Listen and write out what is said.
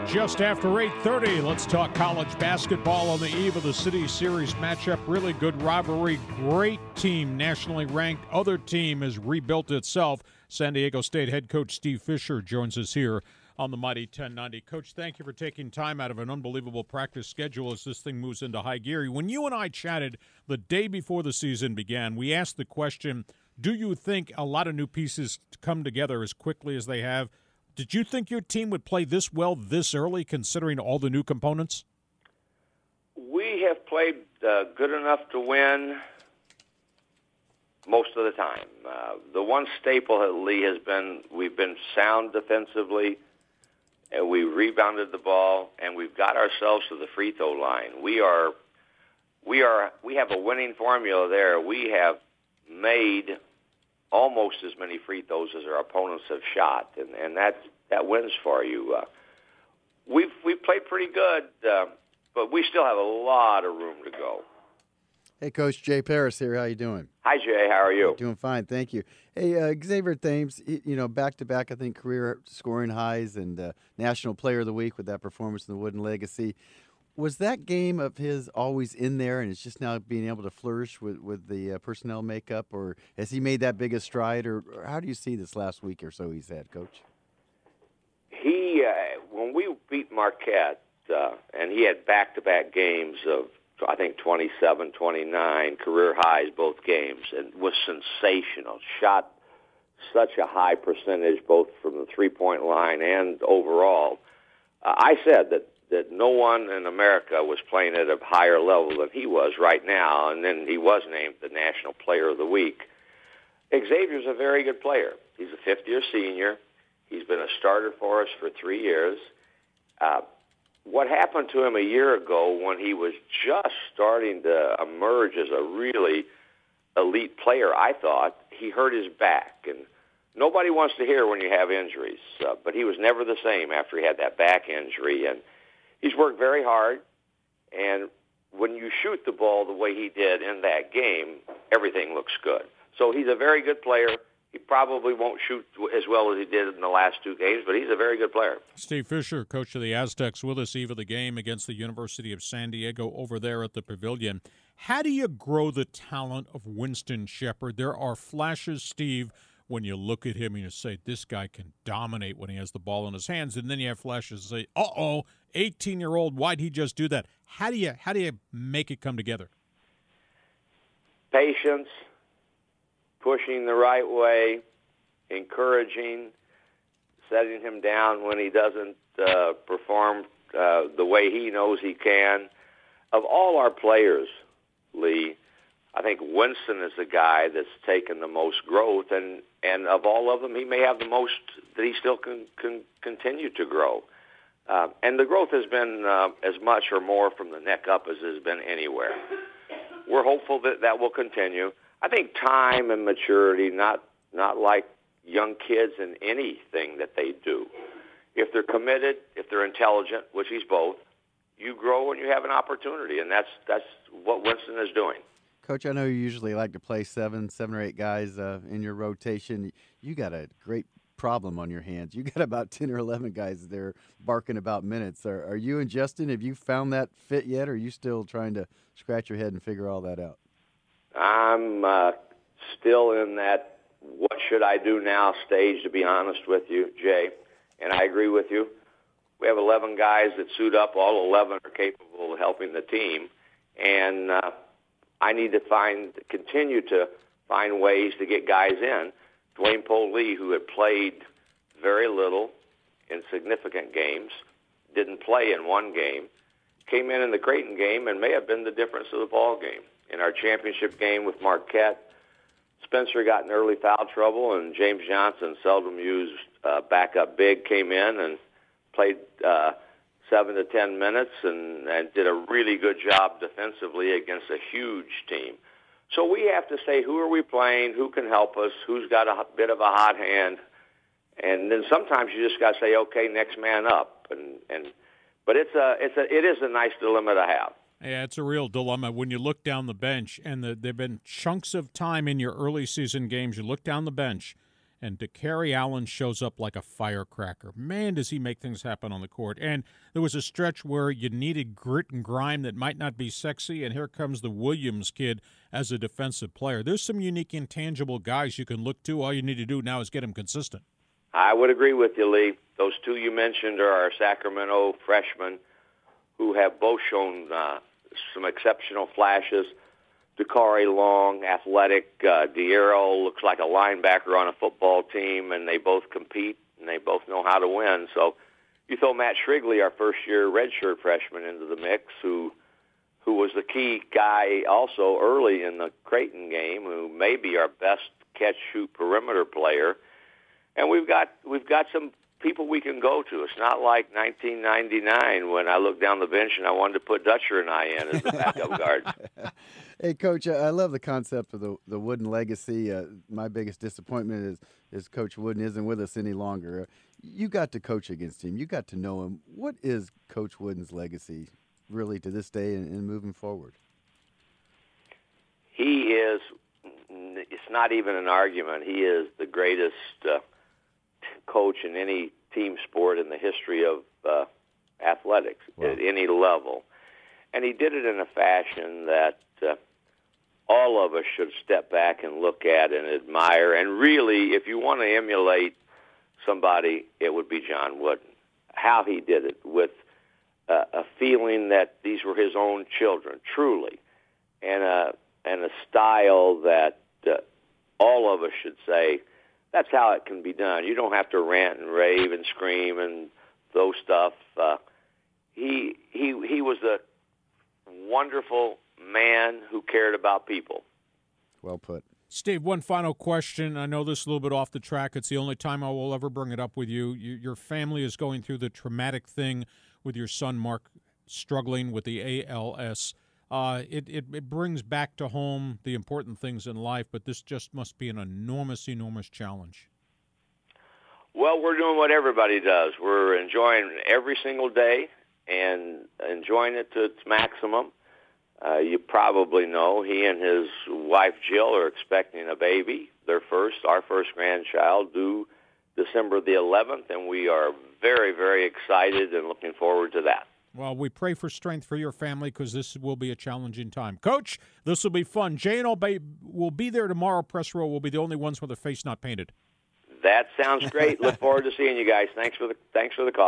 Just after 8:30, let's talk college basketball on the eve of the City Series matchup. Really good rivalry. Great team, nationally ranked. Other team has rebuilt itself. San Diego State head coach Steve Fisher joins us here on the Mighty 1090. Coach, thank you for taking time out of an unbelievable practice schedule as this thing moves into high gear. When you and I chatted the day before the season began, we asked the question, do you think a lot of new pieces come together as quickly as they have? Did you think your team would play this well this early, considering all the new components? We have played good enough to win most of the time. The one staple at Lee has been we've been sound defensively, and we rebounded the ball, and we've got ourselves to the free throw line. We have a winning formula there. We have made almost as many free throws as our opponents have shot, and that wins for you. We've played pretty good, but we still have a lot of room to go. Hey, Coach, Jay Paris here. How you doing? Hi, Jay. How are you? Doing fine, thank you. Hey, Xavier Thames, back-to-back, I think, career scoring highs and National Player of the Week with that performance in the Wooden Legacy. Was that game of his always in there, and it's just now being able to flourish with the personnel makeup, or has he made that big a stride, or how do you see this last week or so he's had, Coach? He, when we beat Marquette, and he had back-to-back games of, I think, 27, 29, career highs both games, and was sensational. Shot such a high percentage both from the three-point line and overall. I said that no one in America was playing at a higher level than he was right now, and then he was named the National Player of the Week. Xavier's a very good player. He's a fifth-year senior. He's been a starter for us for 3 years. What happened to him a year ago when he was just starting to emerge as a really elite player, I thought, he hurt his back. And nobody wants to hear when you have injuries, but he was never the same after he had that back injury. And he's worked very hard, and when you shoot the ball the way he did in that game, everything looks good. So he's a very good player. He probably won't shoot as well as he did in the last two games, but he's a very good player. Steve Fisher, coach of the Aztecs, with us eve of the game against the University of San Diego over there at the Pavilion. How do you grow the talent of Winston Shepard? There are flashes, Steve, when you look at him and you say, this guy can dominate when he has the ball in his hands, and then you have flashes that say, 18-year-old, why'd he just do that? How do you make it come together? Patience, pushing the right way, encouraging, setting him down when he doesn't perform the way he knows he can. Of all our players, Lee, I think Winston is the guy that's taken the most growth, and of all of them, he may have the most that he still can continue to grow. And the growth has been as much or more from the neck up as has been anywhere. We're hopeful that will continue. I think time and maturity, not like young kids in anything that they do. If they're committed, if they're intelligent, which he's both, you grow and you have an opportunity, and that's what Winston is doing. Coach, I know you usually like to play seven or eight guys in your rotation. You got a great problem on your hands. You got about 10 or 11 guys there barking about minutes. Are you and Justin, have you found that fit yet, or are you still trying to scratch your head and figure all that out? I'm still in that what should I do now stage, to be honest with you, Jay. And I agree with you. We have 11 guys that suit up. All 11 are capable of helping the team. And I need to continue to find ways to get guys in. Dwayne Polee, who had played very little in significant games, didn't play in one game, came in the Creighton game and may have been the difference of the ball game. In our championship game with Marquette, Spencer got in early foul trouble, and James Johnson, seldom used backup big, came in and played 7 to 10 minutes and did a really good job defensively against a huge team. So we have to say, who are we playing, who can help us, who's got a bit of a hot hand, and then sometimes you just got to say, okay, next man up. But it is a nice dilemma to have. Yeah, it's a real dilemma when you look down the bench, and there have been chunks of time in your early season games. You look down the bench, and DeCarry Allen shows up like a firecracker. Man, does he make things happen on the court. And there was a stretch where you needed grit and grime that might not be sexy, and here comes the Williams kid as a defensive player. There's some unique, intangible guys you can look to. All you need to do now is get them consistent. I would agree with you, Lee. Those two you mentioned are our Sacramento freshmen who have both shown some exceptional flashes. Dakari Long, athletic. Diero looks like a linebacker on a football team, and they both compete, and they both know how to win. So you throw Matt Shrigley, our first-year redshirt freshman, into the mix, who was the key guy also early in the Creighton game, who may be our best catch-shoot perimeter player. And we've got some people we can go to. It's not like 1999 when I looked down the bench and I wanted to put Dutcher and I in as the backup guard. Hey, Coach, I love the concept of the Wooden legacy. My biggest disappointment is Coach Wooden isn't with us any longer. You got to coach against him. You got to know him. What is Coach Wooden's legacy really to this day and moving forward? He is, it's not even an argument, he is the greatest coach in any team sport in the history of athletics. Wow. At any level. And he did it in a fashion that all of us should step back and look at and admire. And really, if you want to emulate somebody, it would be John Wooden. How he did it with a feeling that these were his own children, truly, and a style that all of us should say, that's how it can be done. You don't have to rant and rave and scream and those stuff. He was a wonderful man who cared about people. Well put. Steve, one final question. I know this is a little bit off the track. It's the only time I will ever bring it up with you. Your family is going through the traumatic thing with your son, Mark, struggling with the ALS. It brings back to home the important things in life, but this just must be an enormous, enormous challenge. Well, we're doing what everybody does. We're enjoying every single day and enjoying it to its maximum. You probably know he and his wife, Jill, are expecting a baby, our first grandchild, due December the 11th, and we are very, very excited and looking forward to that. Well, we pray for strength for your family because this will be a challenging time. Coach, this will be fun. Jay and I will be there tomorrow. Press row will be the only ones with their face not painted. That sounds great. Look forward to seeing you guys. Thanks for the call.